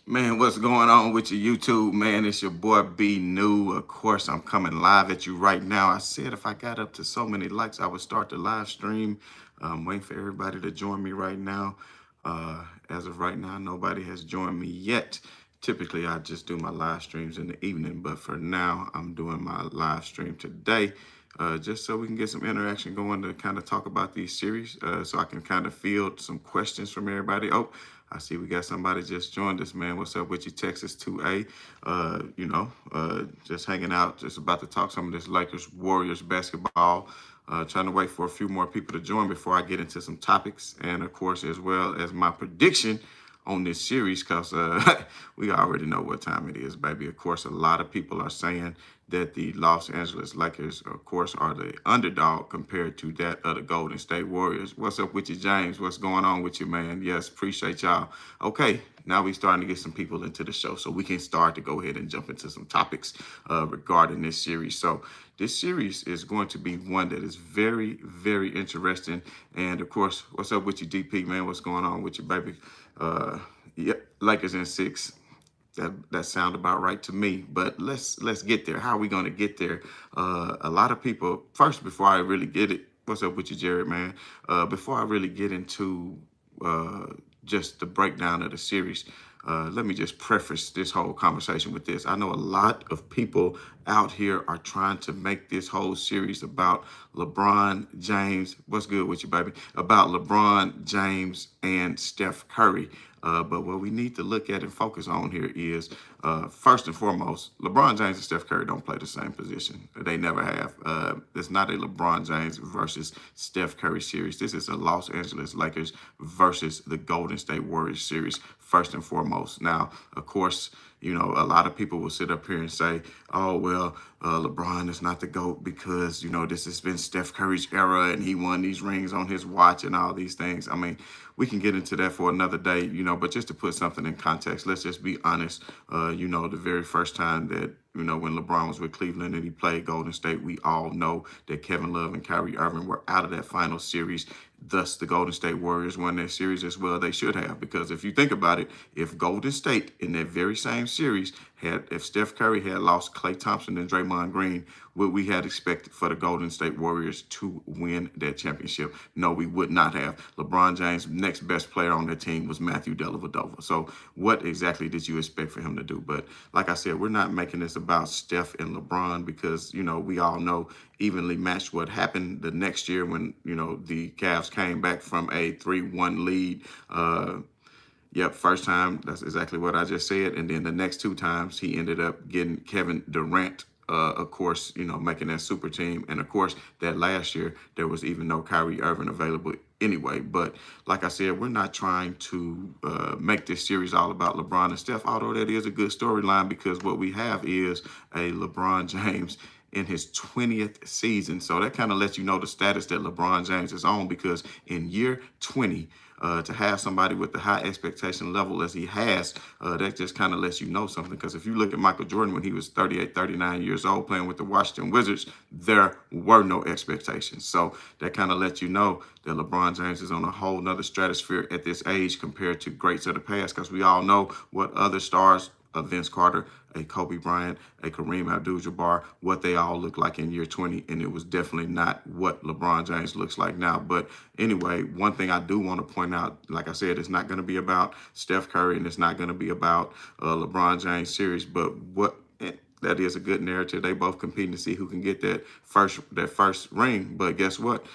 Man, what's going on with your YouTube, man? It's your boy B New. Of course, I'm coming live at you right now. I said if I got up to so many likes, I would start the live stream. I'm waiting for everybody to join me right now. As of right now, nobody has joined me yet. Typically, I just do my live streams in the evening, but for now, I'm doing my live stream today. Just so we can get some interaction going to kind of talk about these series, so I can kind of field some questions from everybody. Oh, I see we got somebody just joined us, man. What's up with you, Texas 2A? Just hanging out, just about to talk some of this Lakers Warriors basketball. Trying to wait for a few more people to join before I get into some topics, and of course, as well as my prediction on this series, because we already know what time it is, baby. Of course, a lot of people are saying that the Los Angeles Lakers, of course, are the underdog compared to that of the Golden State Warriors. What's up with you, James? What's going on with you, man? Yes, appreciate y'all. Okay, now we starting to get some people into the show, so we can start to go ahead and jump into some topics regarding this series. So this series is going to be one that is very, very interesting. And of course, what's up with you, DP, man? What's going on with you, baby? Yeah, Lakers in six. That sound about right to me. But let's get there. How are we gonna get there? A lot of people. First, before I really get it, what's up with you, Jared, man? Before I really get into uh, just the breakdown of the series, let me just preface this whole conversation with this. I know a lot of people out here are trying to make this whole series about LeBron James. What's good with you, baby? About LeBron James and Steph Curry. But what we need to look at and focus on here is, first and foremost, LeBron James and Steph Curry don't play the same position. They never have. It's not a LeBron James versus Steph Curry series. This is a Los Angeles Lakers versus the Golden State Warriors series, first and foremost. Now, of course, you know, a lot of people will sit up here and say, oh, well, LeBron is not the GOAT because, you know, this has been Steph Curry's era and he won these rings on his watch and all these things. I mean, we can get into that for another day, you know, but just to put something in context, let's just be honest. You know, the very first time that, you know, when LeBron was with Cleveland and he played Golden State, we all know that Kevin Love and Kyrie Irving were out of that final series. Thus, the Golden State Warriors won that series as well. They should have, because if you think about it, if Golden State in that very same series if Steph Curry had lost Klay Thompson and Draymond Green, would we have expected for the Golden State Warriors to win that championship? No, we would not have. LeBron James' next best player on that team was Matthew Dellavedova. So what exactly did you expect for him to do? But like I said, we're not making this about Steph and LeBron because, you know, we all know evenly matched what happened the next year when, you know, the Cavs came back from a 3-1 lead. Yep, first time, that's exactly what I just said. And then the next two times, he ended up getting Kevin Durant, of course, you know, making that super team. And of course, that last year, there was even no Kyrie Irving available anyway. But like I said, we're not trying to make this series all about LeBron and Steph, although that is a good storyline because what we have is a LeBron James in his 20th season. So that kind of lets you know the status that LeBron James is on, because in year 20, to have somebody with the high expectation level as he has, that just kind of lets you know something. Because if you look at Michael Jordan when he was 38, 39 years old playing with the Washington Wizards, there were no expectations. So that kind of lets you know that LeBron James is on a whole nother stratosphere at this age compared to greats of the past, because we all know what other stars, a Vince Carter, a Kobe Bryant, a Kareem Abdul-Jabbar, what they all look like in year 20, and it was definitely not what LeBron James looks like now. But anyway, one thing I do want to point out, like I said, it's not going to be about Steph Curry and it's not going to be about LeBron James series, but that is a good narrative. They both competing to see who can get that first ring. But guess what?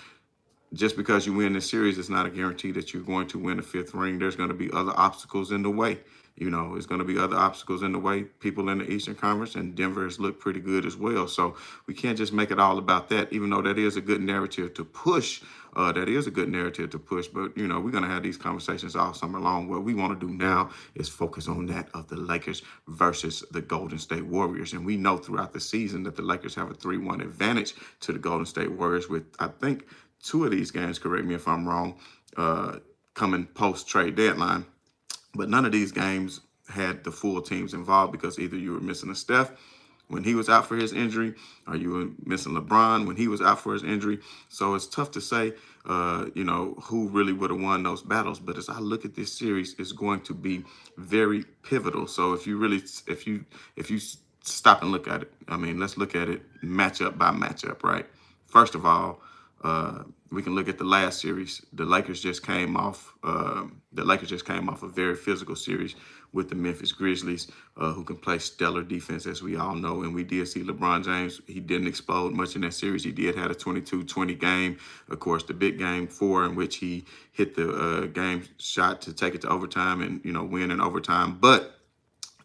Just because you win this series, it's not a guarantee that you're going to win a fifth ring. There's going to be other obstacles in the way. You know, there's going to be other obstacles in the way. People in the Eastern Conference, and Denver has looked pretty good as well. So we can't just make it all about that, even though that is a good narrative to push. That is a good narrative to push. But, you know, we're going to have these conversations all summer long. What we want to do now is focus on that of the Lakers versus the Golden State Warriors. And we know throughout the season that the Lakers have a 3-1 advantage to the Golden State Warriors with, I think, two of these games, correct me if I'm wrong, coming post-trade deadline. But none of these games had the full teams involved because either you were missing a Steph when he was out for his injury? Are you missing LeBron when he was out for his injury? So it's tough to say, who really would have won those battles. But as I look at this series, it's going to be very pivotal. So if you stop and look at it, I mean, let's look at it matchup by matchup, right? First of all, we can look at the last series. The Lakers just came off. A very physical series with the Memphis Grizzlies, who can play stellar defense, as we all know. And we did see LeBron James. He didn't explode much in that series. He did have a 22-20 game. Of course, the big game 4 in which he hit the game shot to take it to overtime and win in overtime. But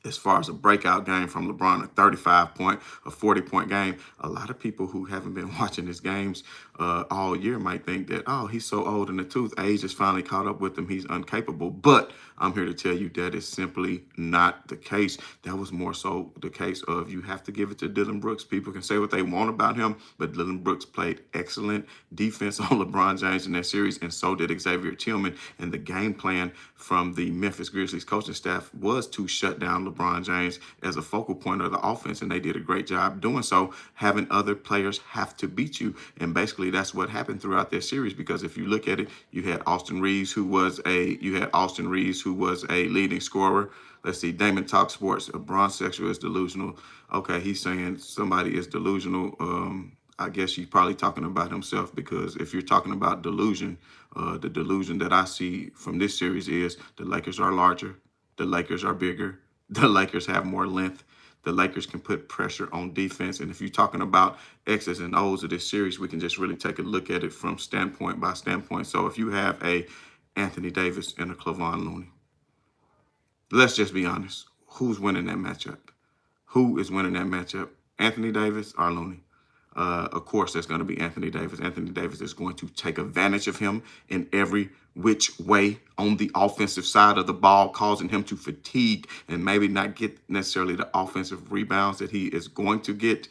as far as a breakout game from LeBron, a 35-point, a 40-point game, a lot of people who haven't been watching his games all year might think that, oh, he's so old in the tooth. Age has finally caught up with him. He's incapable. But I'm here to tell you that is simply not the case. That was more so the case of, you have to give it to Dillon Brooks. People can say what they want about him, but Dillon Brooks played excellent defense on LeBron James in that series, and so did Xavier Tillman. And the game plan from the Memphis Grizzlies coaching staff was to shut down LeBron James as a focal point of the offense, and they did a great job doing so, having other players have to beat you. And basically that's what happened throughout that series, because if you look at it, you had Austin Reeves, who was a leading scorer. Let's see, Damon Talk Sports, a bronzexual is delusional. Okay, he's saying somebody is delusional. I guess he's probably talking about himself, because if you're talking about delusion, the delusion that I see from this series is the Lakers are larger, the Lakers are bigger, the Lakers have more length, the Lakers can put pressure on defense. And if you're talking about X's and O's of this series, we can just really take a look at it from standpoint by standpoint. So if you have a Anthony Davis and a Kevon Looney, let's just be honest. Who's winning that matchup? Who is winning that matchup? Anthony Davis or Looney? Of course, that's going to be Anthony Davis. Anthony Davis is going to take advantage of him in every which way on the offensive side of the ball, causing him to fatigue and maybe not get necessarily the offensive rebounds that he is going to get.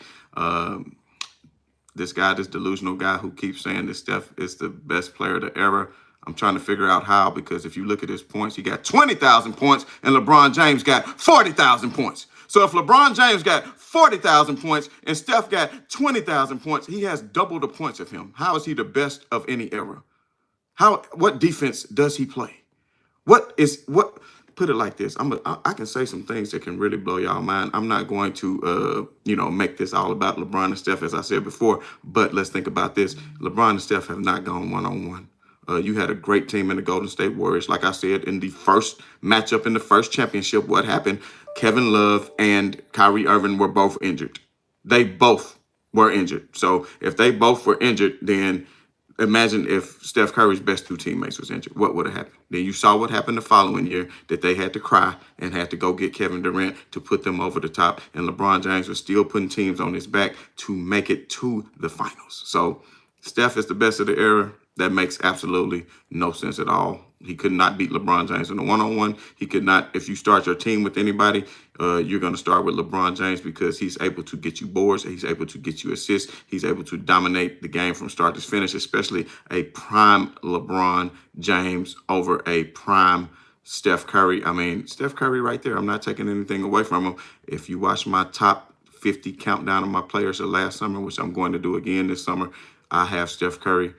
This delusional guy who keeps saying that Steph is the best player of the era, I'm trying to figure out how, because if you look at his points, he got 20,000 points and LeBron James got 40,000 points. So if LeBron James got 40,000 points and Steph got 20,000 points, he has double the points of him. How is he the best of any era? What defense does he play? Put it like this. I can say some things that can really blow y'all mind. I'm not going to, make this all about LeBron and Steph, as I said before, but let's think about this. LeBron and Steph have not gone one-on-one. You had a great team in the Golden State Warriors. Like I said, in the first matchup in the first championship, what happened? Kevin Love and Kyrie Irving were both injured. They both were injured. So if they both were injured, then imagine if Steph Curry's best 2 teammates was injured. What would have happened? Then you saw what happened the following year, that they had to cry and had to go get Kevin Durant to put them over the top. And LeBron James was still putting teams on his back to make it to the finals. So Steph is the best of the era. That makes absolutely no sense at all. He could not beat LeBron James in a one-on-one. He could not. If you start your team with anybody, you're going to start with LeBron James, because he's able to get you boards. He's able to get you assists. He's able to dominate the game from start to finish, especially a prime LeBron James over a prime Steph Curry. I mean, Steph Curry right there. I'm not taking anything away from him. If you watch my top 50 countdown of my players of last summer, which I'm going to do again this summer, I have Steph Curry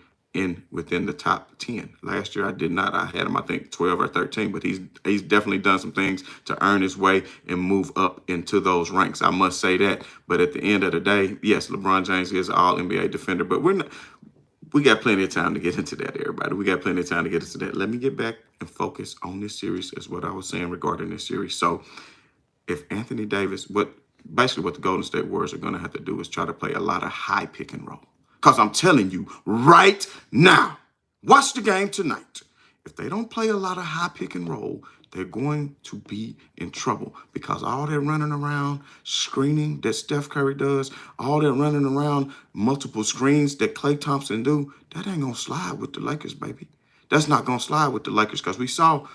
within the top 10. Last year I did not. I had him, I think, 12 or 13, but he's definitely done some things to earn his way and move up into those ranks. I must say that. But at the end of the day, yes, LeBron James is an all-NBA defender, but we got plenty of time to get into that, everybody. We got plenty of time to get into that. Let me get back and focus on this series, is what I was saying regarding this series. So if Anthony Davis, basically what the Golden State Warriors are going to have to do is try to play a lot of high pick and roll. Because I'm telling you right now, watch the game tonight. If they don't play a lot of high pick and roll, they're going to be in trouble, because all that running around screening that Steph Curry does, all that running around multiple screens that Klay Thompson do, that ain't going to slide with the Lakers, baby. That's not going to slide with the Lakers, because we saw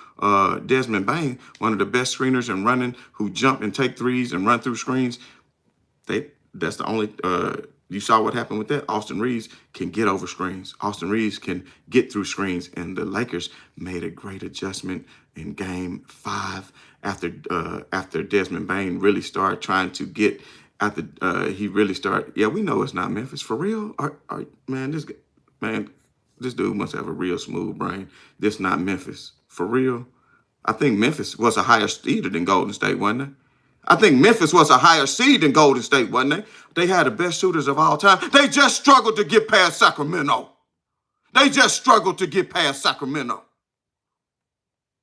Desmond Bane, one of the best screeners and running, who jump and take threes and run through screens. That's the only... You saw what happened with that. Austin Reeves can get over screens. Austin Reeves can get through screens. And the Lakers made a great adjustment in Game 5 after Desmond Bane really started trying to get after he really started. Yeah, we know it's not Memphis for real. Man, this dude must have a real smooth brain. This not Memphis for real. I think Memphis was a higher seed than Golden State, wasn't it? I think Memphis was a higher seed than Golden State, wasn't they? They had the best shooters of all time. They just struggled to get past Sacramento. They just struggled to get past Sacramento.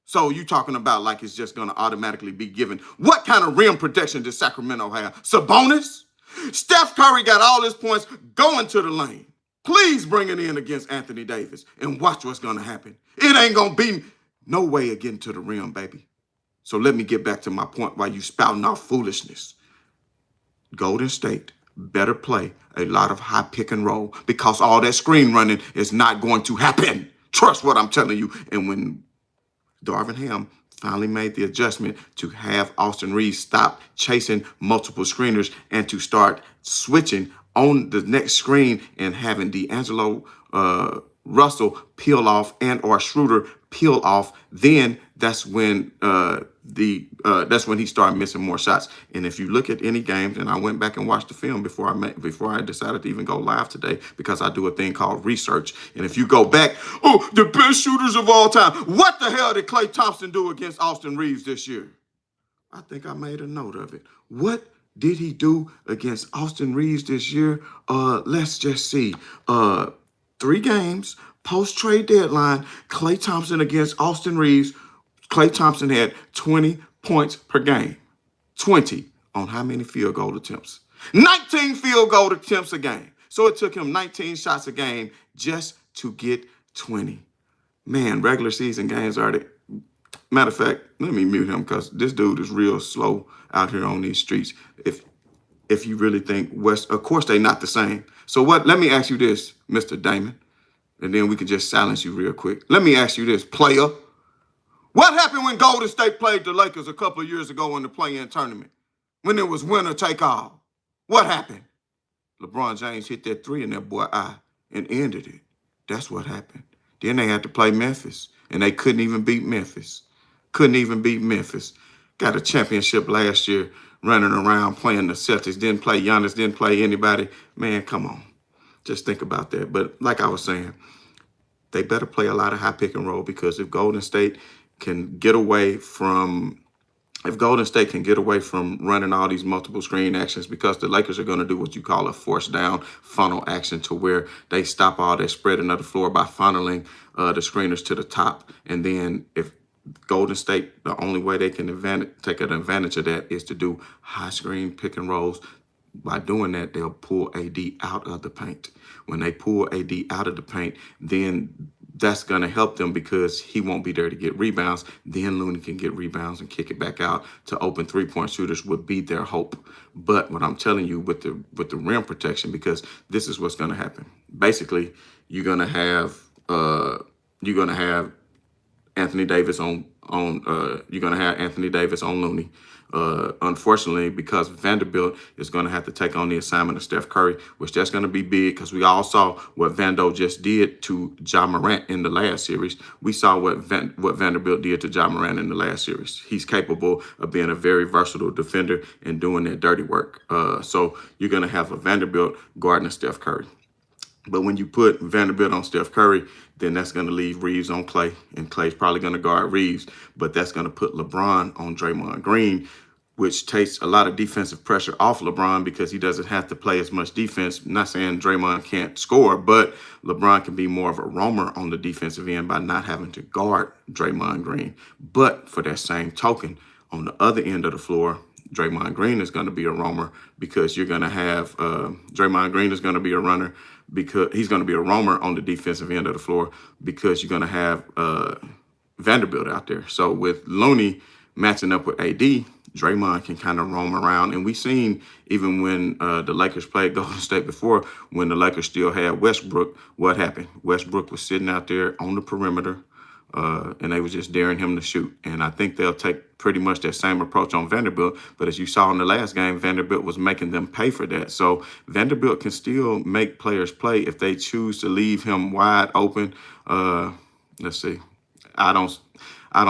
So you talking about like it's just going to automatically be given. What kind of rim protection does Sacramento have? Sabonis? Steph Curry got all his points going to the lane. Please bring it in against Anthony Davis and watch what's going to happen. It ain't going to be no way of getting to the rim, baby. So let me get back to my point while you spouting off foolishness. Golden State better play a lot of high pick and roll because all that screen running is not going to happen. Trust what I'm telling you. And when Darvin Ham finally made the adjustment to have Austin Reeves stop chasing multiple screeners and to start switching on the next screen and having D'Angelo Russell peel off and or Schroeder peel off, then that's when he started missing more shots. And if you look at any games, and I went back and watched the film before I decided to even go live today because I do a thing called research. And if you go back, the best shooters of all time. What the hell did Klay Thompson do against Austin Reeves this year? I think I made a note of it. What did he do against Austin Reeves this year? Let's just see. 3 games, post-trade deadline, Klay Thompson against Austin Reeves. Klay Thompson had 20 points per game. 20 on how many field goal attempts? 19 field goal attempts a game. So it took him 19 shots a game just to get 20. Man, regular season games are the... Matter of fact, let me mute him because this dude is real slow out here on these streets. If you really think West, of course they're not the same. So what? Let me ask you this, Mr. Damon, and then we can just silence you real quick. Let me ask you this, player. What happened when Golden State played the Lakers a couple of years ago in the play-in tournament? When it was winner take all. What happened? LeBron James hit that 3 in that boy eye and ended it. That's what happened. Then they had to play Memphis, and they couldn't even beat Memphis. Got a championship last year running around playing the Celtics. Didn't play Giannis, didn't play anybody. Man, come on. Just think about that. But like I was saying, they better play a lot of high pick and roll because if Golden State can get away from running all these multiple screen actions, because the Lakers are going to do what you call a force down funnel action to where they stop all that spreading of the floor by funneling the screeners to the top. And then if Golden State, the only way they can take an advantage of that is to do high screen pick and rolls. By doing that, they'll pull AD out of the paint. When they pull AD out of the paint, then that's going to help them because he won't be there to get rebounds. Then Looney can get rebounds and kick it back out to open three-point shooters would be their hope. But what I'm telling you with the rim protection, because this is what's going to happen. Basically, you're going to have Anthony Davis on Looney. Unfortunately, because Vanderbilt is going to have to take on the assignment of Steph Curry, which that's going to be big because we all saw what Vando just did to Ja Morant in the last series. We saw what Vanderbilt did to Ja Morant in the last series. He's capable of being a very versatile defender and doing that dirty work. So you're going to have a Vanderbilt guarding Steph Curry. But when you put Vanderbilt on Steph Curry, then that's going to leave Reeves on Klay, and Klay's probably going to guard Reeves. But that's going to put LeBron on Draymond Green, which takes a lot of defensive pressure off LeBron because he doesn't have to play as much defense. I'm not saying Draymond can't score, but LeBron can be more of a roamer on the defensive end by not having to guard Draymond Green. But for that same token, on the other end of the floor, Draymond Green is going to be a roamer because you're going to have Draymond Green is going to be a runner because he's going to be a roamer on the defensive end of the floor because you're going to have Vanderbilt out there. So with Looney matching up with AD, Draymond can kind of roam around. And we've seen even when the Lakers played Golden State before, when the Lakers still had Westbrook, what happened? Westbrook was sitting out there on the perimeter, and they was just daring him to shoot. And I think they'll take pretty much that same approach on Vanderbilt. But as you saw in the last game, Vanderbilt was making them pay for that. So Vanderbilt can still make players play if they choose to leave him wide open. Let's see. I don't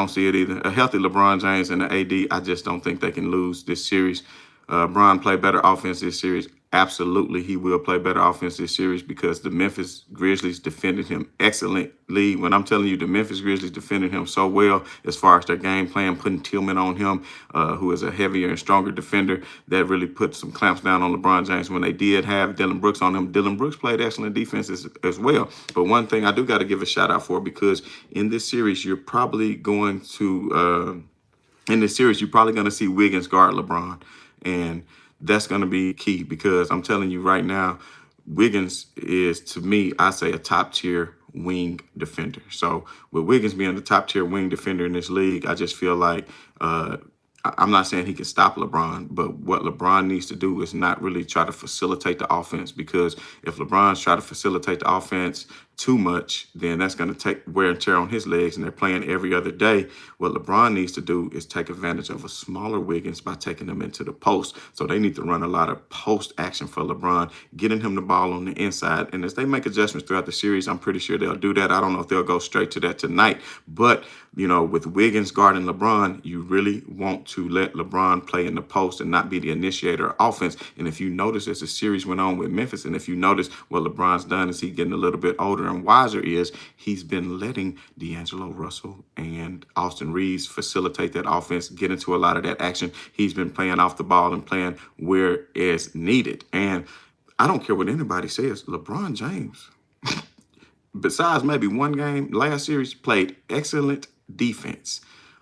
see it either. A healthy LeBron James and the AD, I just don't think they can lose this series. Bron play better offense this series? Absolutely, he will play better offense this series because the Memphis Grizzlies defended him excellently. When I'm telling you, the Memphis Grizzlies defended him so well as far as their game plan, putting Tillman on him, who is a heavier and stronger defender, that really put some clamps down on LeBron James. When they did have Dillon Brooks on him, Dillon Brooks played excellent defense as well. But one thing I do got to give a shout out for, because in this series, you're probably going to see Wiggins guard LeBron. And that's going to be key, because I'm telling you right now, Wiggins is, to me, I say, a top tier wing defender. So with Wiggins being the top tier wing defender in this league, I just feel like I'm not saying he can stop LeBron, but what LeBron needs to do is not really try to facilitate the offense, because if LeBron's trying to facilitate the offense too much, then that's going to take wear and tear on his legs, and they're playing every other day. What LeBron needs to do is take advantage of a smaller Wiggins by taking them into the post. So they need to run a lot of post action for LeBron, getting him the ball on the inside. And as they make adjustments throughout the series, I'm pretty sure they'll do that. I don't know if they'll go straight to that tonight, but with Wiggins guarding LeBron, you really want to let LeBron play in the post and not be the initiator of offense. And if you notice, as the series went on with Memphis, and if you notice what LeBron's done as he's getting a little bit older and wiser, is he's been letting D'Angelo Russell and Austin Reeves facilitate that offense, get into a lot of that action. He's been playing off the ball and playing where it's needed. And I don't care what anybody says, LeBron James, besides maybe one game last series, played excellent defense.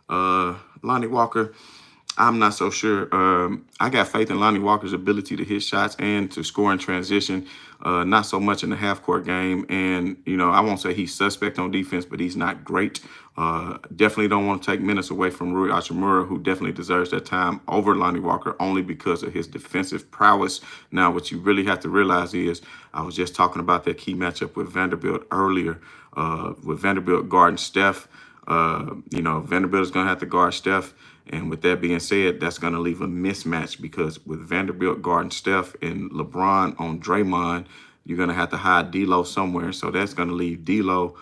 Lonnie Walker, I'm not so sure. I got faith in Lonnie Walker's ability to hit shots and to score in transition. Not so much in the half-court game. And, I won't say he's suspect on defense, but he's not great. Definitely don't want to take minutes away from Rui Hachimura, who definitely deserves that time over Lonnie Walker only because of his defensive prowess. Now, what you really have to realize is, I was just talking about that key matchup with Vanderbilt earlier, with Vanderbilt guarding Steph. Vanderbilt is going to have to guard Steph. And with that being said, that's going to leave a mismatch, because with Vanderbilt guarding Steph and LeBron on Draymond, you're going to have to hide D'Lo somewhere. So that's going to leave D'Lo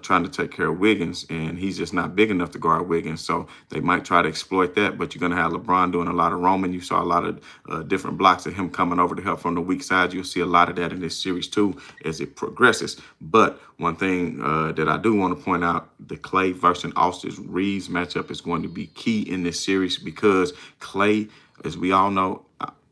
trying to take care of Wiggins, and he's just not big enough to guard Wiggins. So they might try to exploit that, but you're going to have LeBron doing a lot of roaming. You saw a lot of different blocks of him coming over to help from the weak side. You'll see a lot of that in this series too as it progresses. But one thing that I do want to point out, the Clay versus Austin Reeves matchup is going to be key in this series, because Clay, as we all know,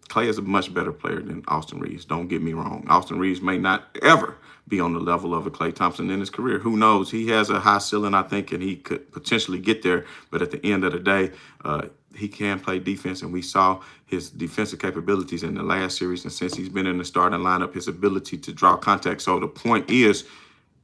Clay is a much better player than Austin Reeves. Don't get me wrong. Austin Reeves may not ever be on the level of a Klay Thompson in his career. Who knows? He has a high ceiling, I think, and he could potentially get there. But at the end of the day, he can play defense, and we saw his defensive capabilities in the last series. And since he's been in the starting lineup, his ability to draw contact. So the point is,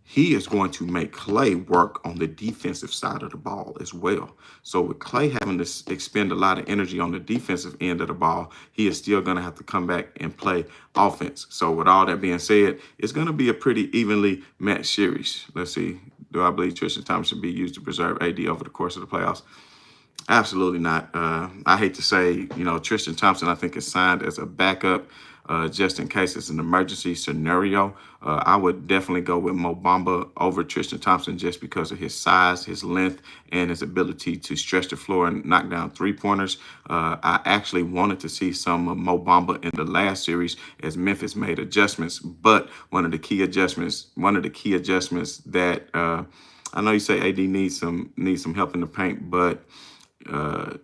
he is going to make Klay work on the defensive side of the ball as well. So with Klay having to expend a lot of energy on the defensive end of the ball, he is still going to have to come back and play offense. So with all that being said, it's going to be a pretty evenly matched series. Let's see. Do I believe Tristan Thompson should be used to preserve AD over the course of the playoffs? Absolutely not. I hate to say, Tristan Thompson, I think, is signed as a backup just in case it's an emergency scenario. I would definitely go with Mo Bamba over Tristan Thompson just because of his size, his length, and his ability to stretch the floor and knock down three-pointers. I actually wanted to see some of Mo Bamba in the last series as Memphis made adjustments, but one of the key adjustments that I know you say AD needs some help in the paint, but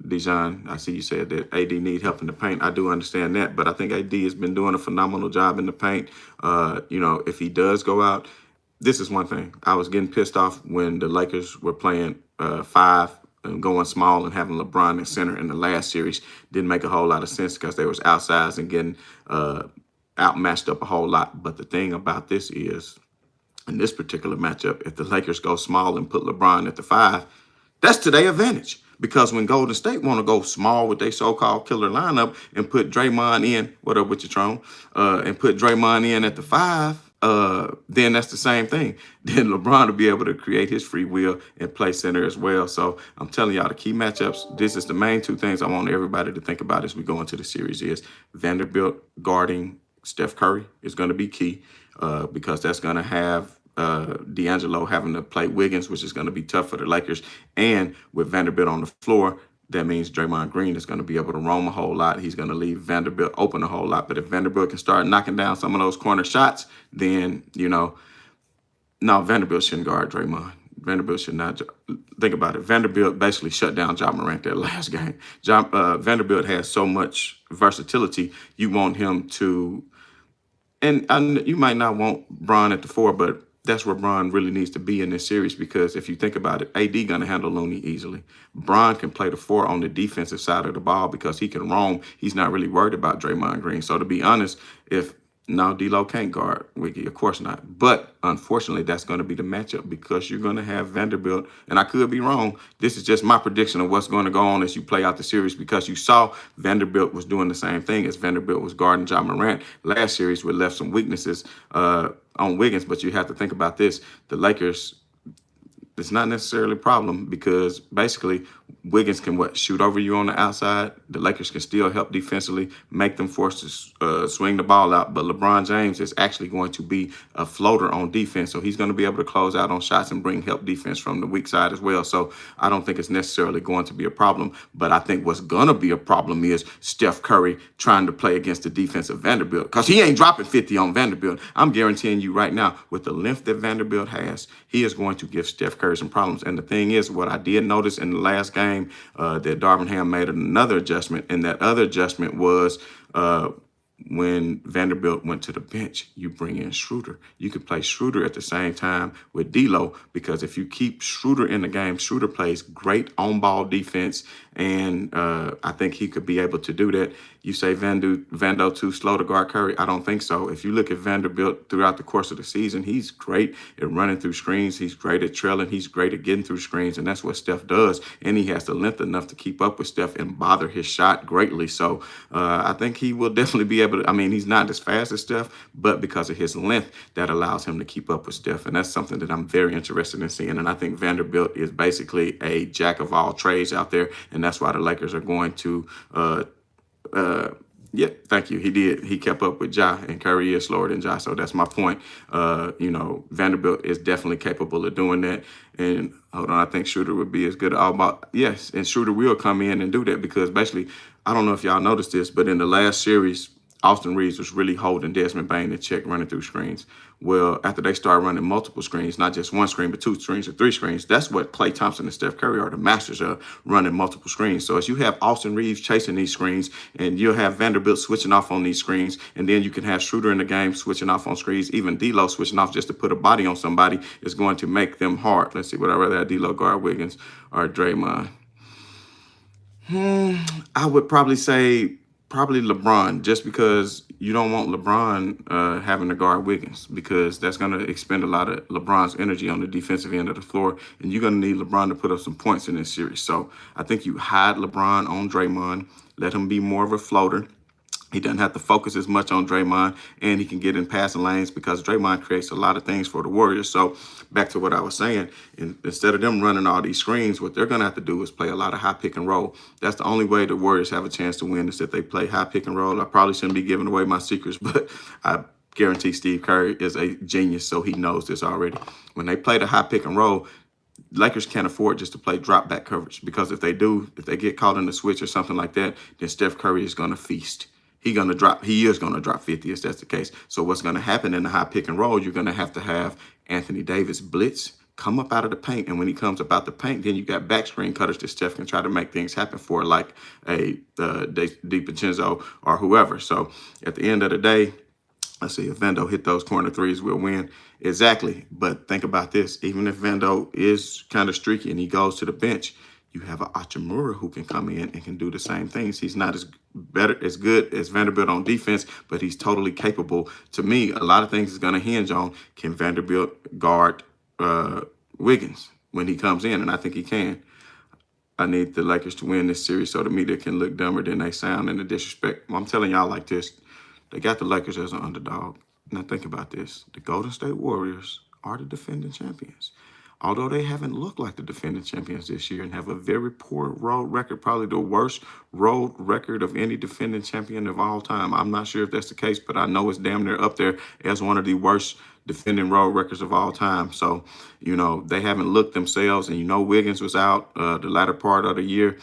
Dijon, I see you said that AD need help in the paint. I do understand that, but I think AD has been doing a phenomenal job in the paint. If he does go out, this is one thing. I was getting pissed off when the Lakers were playing 5 and going small and having LeBron in center in the last series. Didn't make a whole lot of sense because they was outsized and getting outmatched up a whole lot. But the thing about this is, in this particular matchup, if the Lakers go small and put LeBron at the 5, that's to their advantage. Because when Golden State want to go small with their so-called killer lineup and put Draymond in, what up with your Tron, and put Draymond in at the 5, then that's the same thing. Then LeBron will be able to create his free will and play center as well. So I'm telling y'all, the key matchups, this is the main 2 things I want everybody to think about as we go into the series is Vanderbilt guarding Steph Curry is going to be key because that's going to have D'Angelo having to play Wiggins, which is going to be tough for the Lakers. And with Vanderbilt on the floor, that means Draymond Green is going to be able to roam a whole lot. He's going to leave Vanderbilt open a whole lot. But if Vanderbilt can start knocking down some of those corner shots, then, no, Vanderbilt shouldn't guard Draymond. Vanderbilt should not. Think about it. Vanderbilt basically shut down Ja Morant that last game. Vanderbilt has so much versatility. You want him to, and you might not want Bron at the 4, but that's where Bron really needs to be in this series, because if you think about it, AD going to handle Looney easily. Bron can play the 4 on the defensive side of the ball because he can roam. He's not really worried about Draymond Green. So to be honest, no, D'Lo can't guard Wiggy, of course not. But unfortunately, that's going to be the matchup, because you're going to have Vanderbilt, and I could be wrong. This is just my prediction of what's going to go on as you play out the series, because you saw Vanderbilt was doing the same thing as Vanderbilt was guarding Ja Morant last series, with left some weaknesses on Wiggins. But you have to think about this. The Lakers, it's not necessarily a problem, because basically Wiggins can shoot over you on the outside. The Lakers can still help defensively, make them force to swing the ball out. But LeBron James is actually going to be a floater on defense, so he's going to be able to close out on shots and bring help defense from the weak side as well. So I don't think it's necessarily going to be a problem. But I think what's going to be a problem is Steph Curry trying to play against the defense of Vanderbilt, because he ain't dropping 50 on Vanderbilt. I'm guaranteeing you right now, with the length that Vanderbilt has, he is going to give Steph Curry some problems. And the thing is, what I did notice in the last game, that Darvin Ham made another adjustment, and that other adjustment was when Vanderbilt went to the bench, you bring in Schroeder. You can play Schroeder at the same time with D'Lo, because if you keep Schroeder in the game, Schroeder plays great on-ball defense, and I think he could be able to do that. You say Vando too slow to guard Curry? I don't think so. If you look at Vanderbilt throughout the course of the season, he's great at running through screens. He's great at trailing. He's great at getting through screens, and that's what Steph does. And he has the length enough to keep up with Steph and bother his shot greatly. So I think he will definitely be able to. I mean, he's not as fast as Steph, but because of his length, that allows him to keep up with Steph. And that's something that I'm very interested in seeing. And I think Vanderbilt is basically a jack of all trades out there. And that's why the Lakers are going to yeah, thank you. He did. He kept up with Ja, and Curry is slower than Ja. So that's my point. Vanderbilt is definitely capable of doing that. And hold on, I think Schroeder would be as good all about. Yes, and Schroeder will come in and do that, because basically, I don't know if y'all noticed this, but in the last series, Austin Reeves was really holding Desmond Bane in check, running through screens. Well, after they started running multiple screens, not just one screen, but 2 screens or 3 screens, that's what Klay Thompson and Steph Curry are the masters of, running multiple screens. So as you have Austin Reeves chasing these screens, and you'll have Vanderbilt switching off on these screens, and then you can have Schroeder in the game switching off on screens, even D'Lo switching off just to put a body on somebody, is going to make them hard. Let's see, would I rather have D'Lo guard Wiggins or Draymond? I would probably say LeBron, just because you don't want LeBron having to guard Wiggins, because that's going to expend a lot of LeBron's energy on the defensive end of the floor, and you're going to need LeBron to put up some points in this series. So I think you hide LeBron on Draymond, let him be more of a floater. He doesn't have to focus as much on Draymond, and he can get in passing lanes, because Draymond creates a lot of things for the Warriors. So back to what I was saying, instead of them running all these screens, what they're going to have to do is play a lot of high pick and roll. That's the only way the Warriors have a chance to win, is if they play high pick and roll. I probably shouldn't be giving away my secrets, but I guarantee Steve Kerr is a genius, so he knows this already. When they play the high pick and roll, Lakers can't afford just to play drop back coverage, because if they get caught in the switch or something like that, then Steph Curry is going to feast. He is going to drop 50 if that's the case. So what's going to happen in the high pick and roll, you're going to have Anthony Davis blitz, come up out of the paint. And when he comes up out the paint, then you got back screen cutters that Steph can try to make things happen for, like a DiVincenzo or whoever. So at the end of the day, let's see, if Vando hit those corner threes, we'll win. Exactly. But think about this. Even if Vando is kind of streaky and he goes to the bench, you have an Hachimura who can come in and can do the same things. He's not as good as Vanderbilt on defense, but he's totally capable. To me, a lot of things is going to hinge on, can Vanderbilt guard Wiggins when he comes in, and I think he can. I need the Lakers to win this series so the media can look dumber than they sound in the disrespect. Well, I'm telling y'all like this. They got the Lakers as an underdog. Now think about this. The Golden State Warriors are the defending champions. Although they haven't looked like the defending champions this year and have a very poor road record, probably the worst road record of any defending champion of all time. I'm not sure if that's the case, but I know it's damn near up there as one of the worst defending road records of all time. So, they haven't looked themselves, and Wiggins was out the latter part of the year.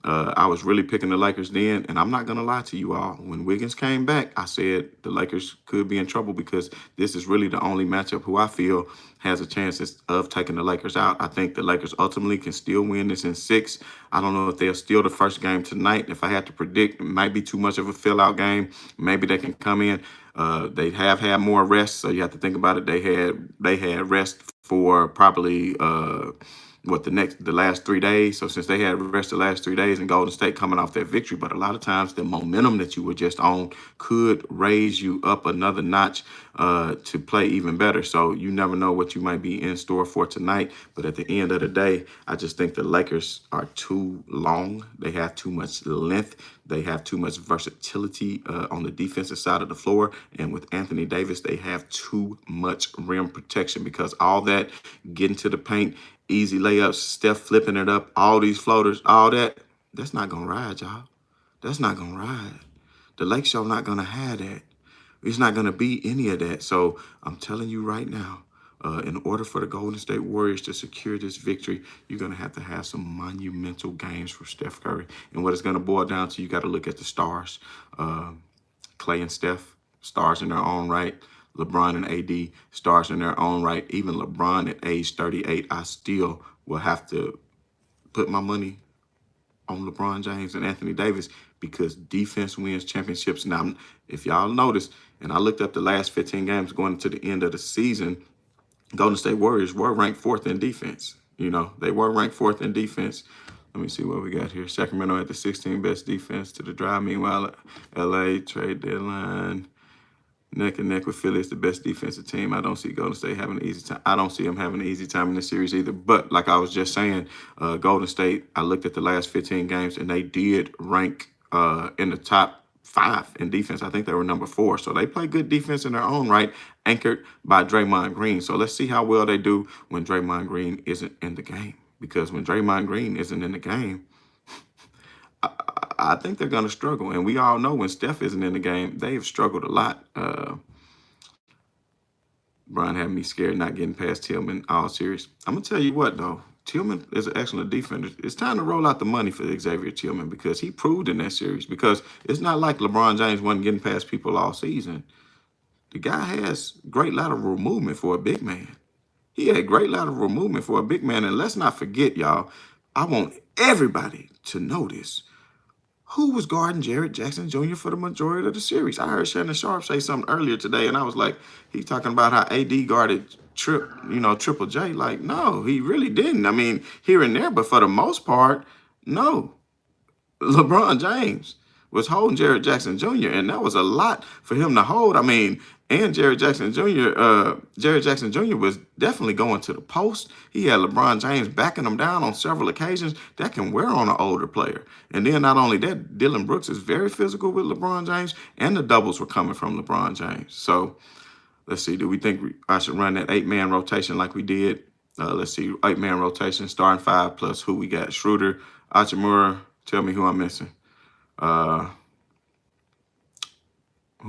I was really picking the Lakers then, and I'm not going to lie to you all. When Wiggins came back, I said the Lakers could be in trouble because this is really the only matchup who I feel has a chance of taking the Lakers out. I think the Lakers ultimately can still win this in 6. I don't know if they'll steal the first game tonight. If I had to predict, it might be too much of a fill-out game. Maybe they can come in. They have had more rest, so you have to think about it. They had rest for probably the last 3 days. So since they had rest the last 3 days and Golden State coming off that victory, but a lot of times the momentum that you were just on could raise you up another notch to play even better. So you never know what you might be in store for tonight. But at the end of the day, I just think the Lakers are too long. They have too much length. They have too much versatility on the defensive side of the floor. And with Anthony Davis, they have too much rim protection because all that getting to the paint, easy layups, Steph flipping it up, all these floaters, all that's not going to ride, y'all. That's not going to ride. The Lakers are not going to have that. It's not going to be any of that. So I'm telling you right now, in order for the Golden State Warriors to secure this victory, you're going to have some monumental games for Steph Curry. And what it's going to boil down to, you got to look at the stars. Clay and Steph, stars in their own right. LeBron and AD, stars in their own right. Even LeBron at age 38, I still will have to put my money on LeBron James and Anthony Davis because defense wins championships. Now, if y'all notice, and I looked up the last 15 games going into the end of the season, Golden State Warriors were ranked 4th in defense. You know, they were ranked 4th in defense. Let me see what we got here. Sacramento had the 16th best defense to the drive. Meanwhile, LA trade deadline, neck and neck with Philly is the best defensive team. I don't see Golden State having an easy time. I don't see them having an easy time in this series either. But like I was just saying, Golden State, I looked at the last 15 games, and they did rank in the top 5 in defense. I think they were number 4. So they play good defense in their own right, anchored by Draymond Green. So let's see how well they do when Draymond Green isn't in the game. Because when Draymond Green isn't in the game, I think they're going to struggle. And we all know when Steph isn't in the game, they've struggled a lot. Brian had me scared not getting past Tillman all series. I'm going to tell you what, though. Tillman is an excellent defender. It's time to roll out the money for Xavier Tillman because he proved in that series. Because it's not like LeBron James wasn't getting past people all season. The guy has great lateral movement for a big man. He had great lateral movement for a big man. And let's not forget, y'all, I want everybody to know this. Who was guarding Jarrett Jackson Jr. for the majority of the series? I heard Shannon Sharp say something earlier today, and I was like, he's talking about how AD guarded Triple J. Like, no, he really didn't. I mean, here and there, but for the most part, no. LeBron James was holding Jarrett Jackson Jr., and that was a lot for him to hold. I mean, and Jarrett Jackson Jr. Was definitely going to the post. He had LeBron James backing him down on several occasions. That can wear on an older player. And then not only that, Dylan Brooks is very physical with LeBron James, and the doubles were coming from LeBron James. So let's see, do we think I should run that 8-man rotation like we did? Let's see, 8-man rotation, starting 5 plus who we got? Schroeder, Hachimura. Tell me who I'm missing. Who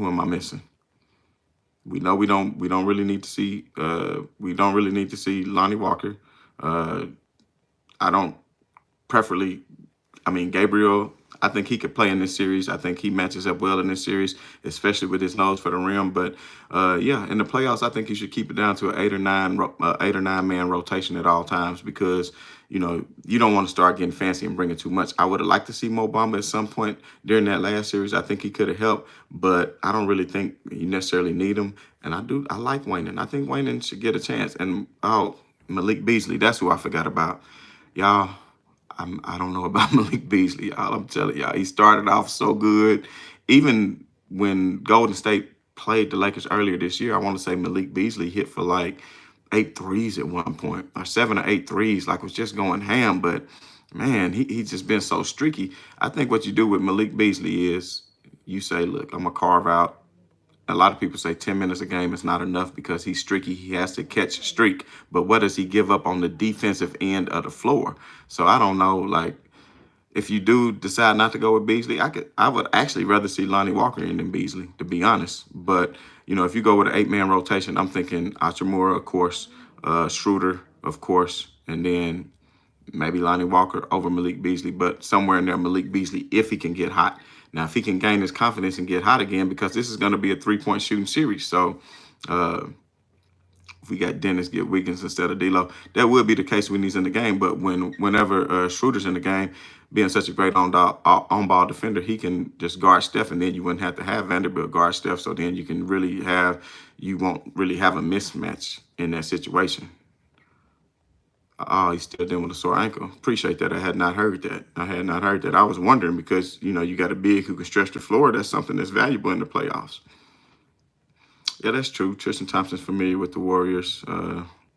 am I missing? We know we don't really need to see Lonnie Walker. I don't preferably. I mean, Gabriel, I think he could play in this series. I think he matches up well in this series, especially with his nose for the rim. But yeah, in the playoffs, I think you should keep it down to an 8 or 9 man rotation at all times because you know you don't want to start getting fancy and bringing too much. I would have liked to see Mo Bamba at some point during that last series. I think he could have helped, but I don't really think you necessarily need him. And I like Wayne. I think Wayne should get a chance. And Malik Beasley, that's who I forgot about, y'all. I don't know about Malik Beasley, y'all. I'm telling y'all, he started off so good. Even when Golden State played the Lakers earlier this year, I want to say Malik Beasley hit for like 8 threes at one point, or 7 or 8 threes, like was just going ham. But man, he's just been so streaky. I think what you do with Malik Beasley is you say, look, I'm gonna carve out. A lot of people say 10 minutes a game is not enough because he's streaky. He has to catch streak. But what does he give up on the defensive end of the floor? So I don't know, like, if you do decide not to go with Beasley, I would actually rather see Lonnie Walker in than Beasley, to be honest. But, you know, if you go with an 8-man rotation, I'm thinking Hachimura, of course, Schroeder, of course, and then maybe Lonnie Walker over Malik Beasley, but somewhere in there, Malik Beasley, if he can get hot. Now, if he can gain his confidence and get hot again, because this is going to be a 3-point shooting series. So, if we got Dennis get Wiggins instead of D'Lo, that will be the case when he's in the game. But whenever Schroeder's in the game, being such a great on-ball defender, he can just guard Steph, and then you wouldn't have to have Vanderbilt guard Steph. So then you won't really have a mismatch in that situation. Oh, he's still dealing with a sore ankle. Appreciate that. I had not heard that. I was wondering because, you got a big who can stretch the floor. That's something that's valuable in the playoffs. Yeah, that's true. Tristan Thompson's familiar with the Warriors.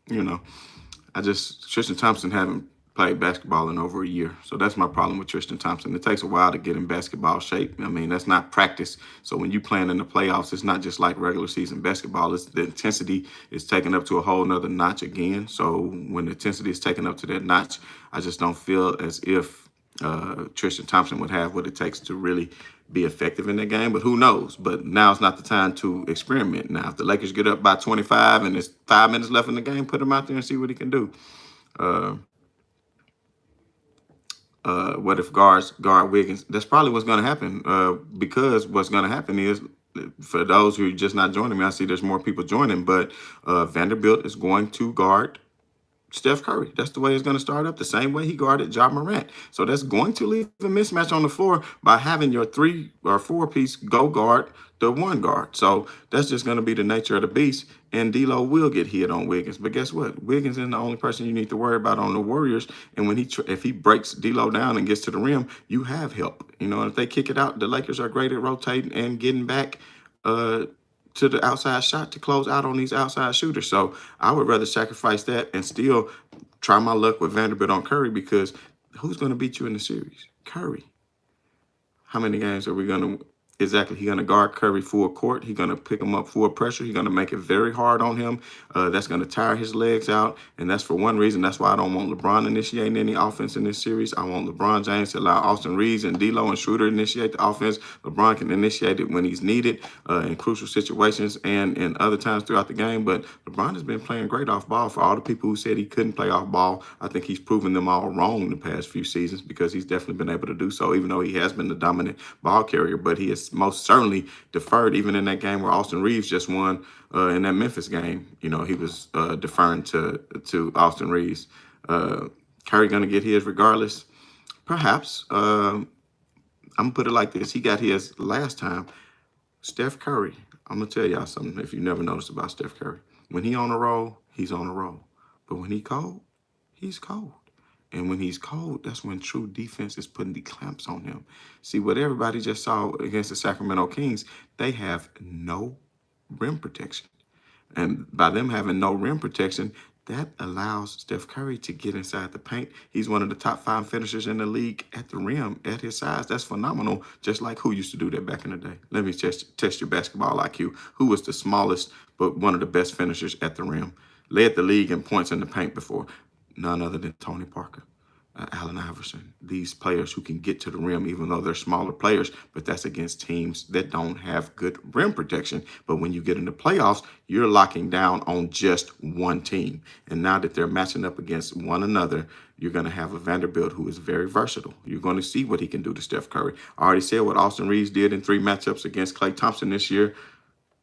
Tristan Thompson haven't played basketball in over a year. So that's my problem with Tristan Thompson. It takes a while to get in basketball shape. I mean, that's not practice. So when you're playing in the playoffs, it's not just like regular season basketball. It's the intensity is taken up to a whole nother notch again. So when the intensity is taken up to that notch, I just don't feel as if Tristan Thompson would have what it takes to really be effective in that game. But who knows? But now's not the time to experiment. Now, if the Lakers get up by 25 and there's 5 minutes left in the game, put him out there and see what he can do. What if guards guard Wiggins? That's probably what's going to happen, because what's going to happen is, for those who are just not joining me, I see there's more people joining, but Vanderbilt is going to guard Steph Curry. That's the way it's going to start up, the same way he guarded Ja Morant. So that's going to leave a mismatch on the floor by having your 3 or 4 piece go guard the 1 guard. So that's just going to be the nature of the beast. And D'Lo will get hit on Wiggins. But guess what? Wiggins isn't the only person you need to worry about on the Warriors. And when if he breaks D'Lo down and gets to the rim, you have help. If they kick it out, the Lakers are great at rotating and getting back to the outside shot to close out on these outside shooters. So I would rather sacrifice that and still try my luck with Vanderbilt on Curry, because who's going to beat you in the series? Curry. How many games are we going to? Exactly. He's going to guard Curry full court. He's going to pick him up full pressure. He's going to make it very hard on him. That's going to tire his legs out. And that's for one reason. That's why I don't want LeBron initiating any offense in this series. I want LeBron James to allow Austin Reeves and D'Lo and Schroeder initiate the offense. LeBron can initiate it when he's needed in crucial situations and in other times throughout the game. But LeBron has been playing great off ball. For all the people who said he couldn't play off ball, I think he's proven them all wrong in the past few seasons, because he's definitely been able to do so, even though he has been the dominant ball carrier. But he has most certainly deferred, even in that game where Austin Reeves just won in that Memphis game. He was deferring to Austin Reeves. Curry going to get his regardless? Perhaps. I'm going to put it like this. He got his last time. Steph Curry, I'm going to tell y'all something if you never noticed about Steph Curry. When he on a roll, he's on a roll. But when he cold, he's cold. And when he's cold, that's when true defense is putting the clamps on him. See, what everybody just saw against the Sacramento Kings, they have no rim protection. And by them having no rim protection, that allows Steph Curry to get inside the paint. He's one of the top 5 finishers in the league at the rim at his size. That's phenomenal, just like who used to do that back in the day. Let me test your basketball IQ. Who was the smallest but one of the best finishers at the rim? Led the league in points in the paint before. None other than Tony Parker, Allen Iverson. These players who can get to the rim, even though they're smaller players, but that's against teams that don't have good rim protection. But when you get in the playoffs, you're locking down on just one team. And now that they're matching up against one another, you're going to have a Vanderbilt who is very versatile. You're going to see what he can do to Steph Curry. I already said what Austin Reeves did in 3 matchups against Klay Thompson this year.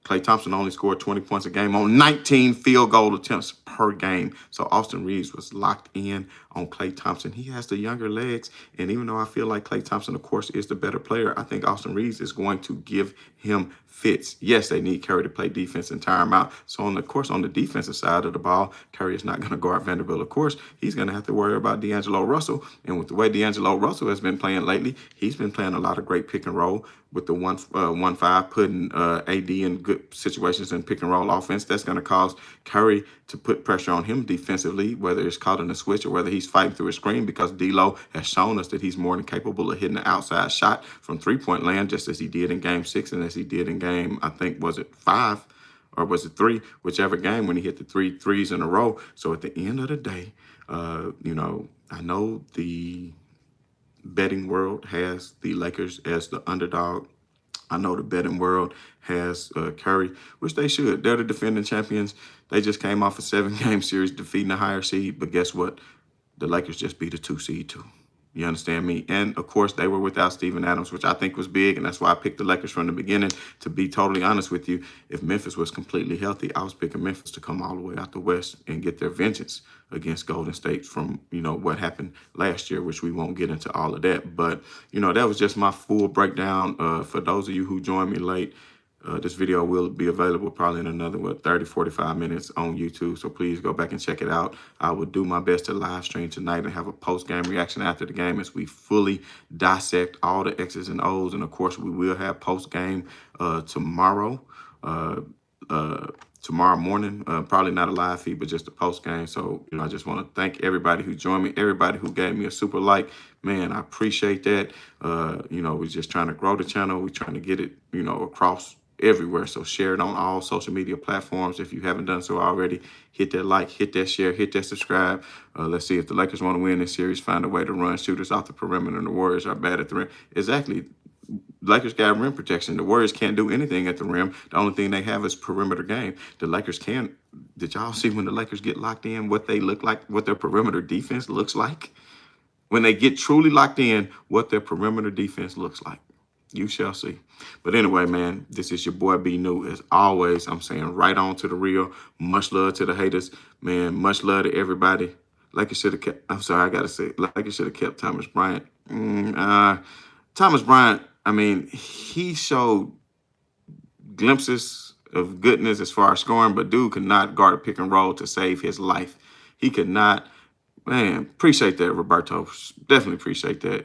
Klay Thompson only scored 20 points a game on 19 field goal attempts per game. So Austin Reeves was locked in on Klay Thompson. He has the younger legs. And even though I feel like Klay Thompson, of course, is the better player, I think Austin Reeves is going to give him fits. Yes, they need Curry to play defense and tire him out. So, on the defensive side of the ball, Curry is not going to guard Vanderbilt. Of course, he's going to have to worry about D'Angelo Russell. And with the way D'Angelo Russell has been playing lately, he's been playing a lot of great pick and roll with the 1-5, putting AD in good situations in pick and roll offense. That's going to cause Curry to put pressure on him defensively, whether it's caught in a switch or whether he's fighting through a screen, because D'Lo has shown us that he's more than capable of hitting the outside shot from 3-point land, just as he did in Game 6 and as he did in Game, I think, was it 5 or was it 3? Whichever game, when he hit the 3 threes in a row. So at the end of the day, I know the betting world has the Lakers as the underdog. I know the betting world has Curry, which they should. They're the defending champions. They just came off a 7-game series defeating the higher seed. But guess what? the Lakers just be the 2 seed too. You understand me? And of course, they were without Steven Adams, which I think was big. And that's why I picked the Lakers from the beginning. To be totally honest with you, if Memphis was completely healthy, I was picking Memphis to come all the way out the West and get their vengeance against Golden State from, what happened last year, which we won't get into all of that. But, that was just my full breakdown. For those of you who joined me late, this video will be available probably in another 30, 45 minutes on YouTube. So please go back and check it out. I will do my best to live stream tonight and have a post-game reaction after the game as we fully dissect all the X's and O's. And of course, we will have post-game tomorrow. Tomorrow morning, probably not a live feed, but just a post game. So, I just want to thank everybody who joined me, everybody who gave me a super like. Man, I appreciate that. We're just trying to grow the channel. We're trying to get it, across everywhere. So share it on all social media platforms. If you haven't done so already, hit that like, hit that share, hit that subscribe. Let's see if the Lakers want to win this series, find a way to run shooters off the perimeter, and the Warriors are bad at the rim. Exactly. Lakers got rim protection. The Warriors can't do anything at the rim. The only thing they have is perimeter game. The Lakers can. Did y'all see when the Lakers get locked in, what they look like, what their perimeter defense looks like? When they get truly locked in, what their perimeter defense looks like. You shall see. But anyway, man, this is your boy B New. As always, I'm saying right on to the real. Much love to the haters. Man, much love to everybody. Lakers should have kept, I'm sorry, I got to say, Lakers should have kept Thomas Bryant. Thomas Bryant, I mean, he showed glimpses of goodness as far as scoring, but dude could not guard a pick and roll to save his life. He could not. Man, appreciate that, Roberto. Definitely appreciate that.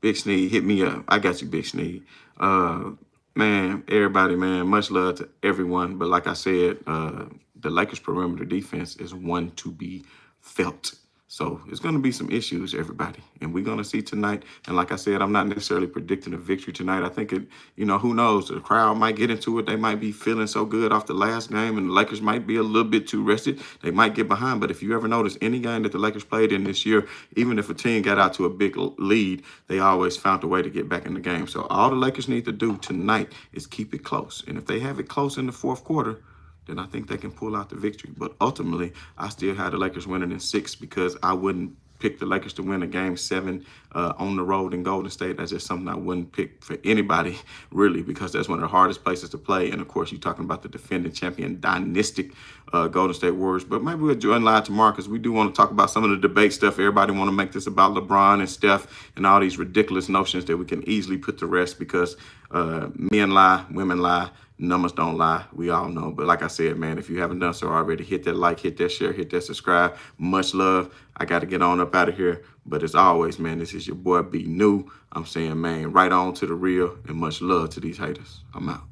Big Sneed, hit me up. I got you, Big Sneed. Man, everybody, man, much love to everyone. But like I said, the Lakers perimeter defense is one to be felt. So it's going to be some issues, everybody. And we're going to see tonight. And like I said, I'm not necessarily predicting a victory tonight. I think it, who knows? The crowd might get into it. They might be feeling so good off the last game, and the Lakers might be a little bit too rested. They might get behind. But if you ever notice any game that the Lakers played in this year, even if a team got out to a big lead, they always found a way to get back in the game. So all the Lakers need to do tonight is keep it close. And if they have it close in the fourth quarter, then I think they can pull out the victory. But ultimately, I still had the Lakers winning in 6 because I wouldn't pick the Lakers to win a game 7 on the road in Golden State. That's just something I wouldn't pick for anybody, really, because that's one of the hardest places to play. And, of course, you're talking about the defending champion, dynastic Golden State Warriors. But maybe we'll join live tomorrow because we do want to talk about some of the debate stuff. Everybody want to make this about LeBron and Steph and all these ridiculous notions that we can easily put to rest because men lie, women lie. Numbers don't lie. We all know. But like I said, man, if you haven't done so already, hit that like, hit that share, hit that subscribe. Much love. I got to get on up out of here. But as always, man, this is your boy B New. I'm saying, man, right on to the real and much love to these haters. I'm out.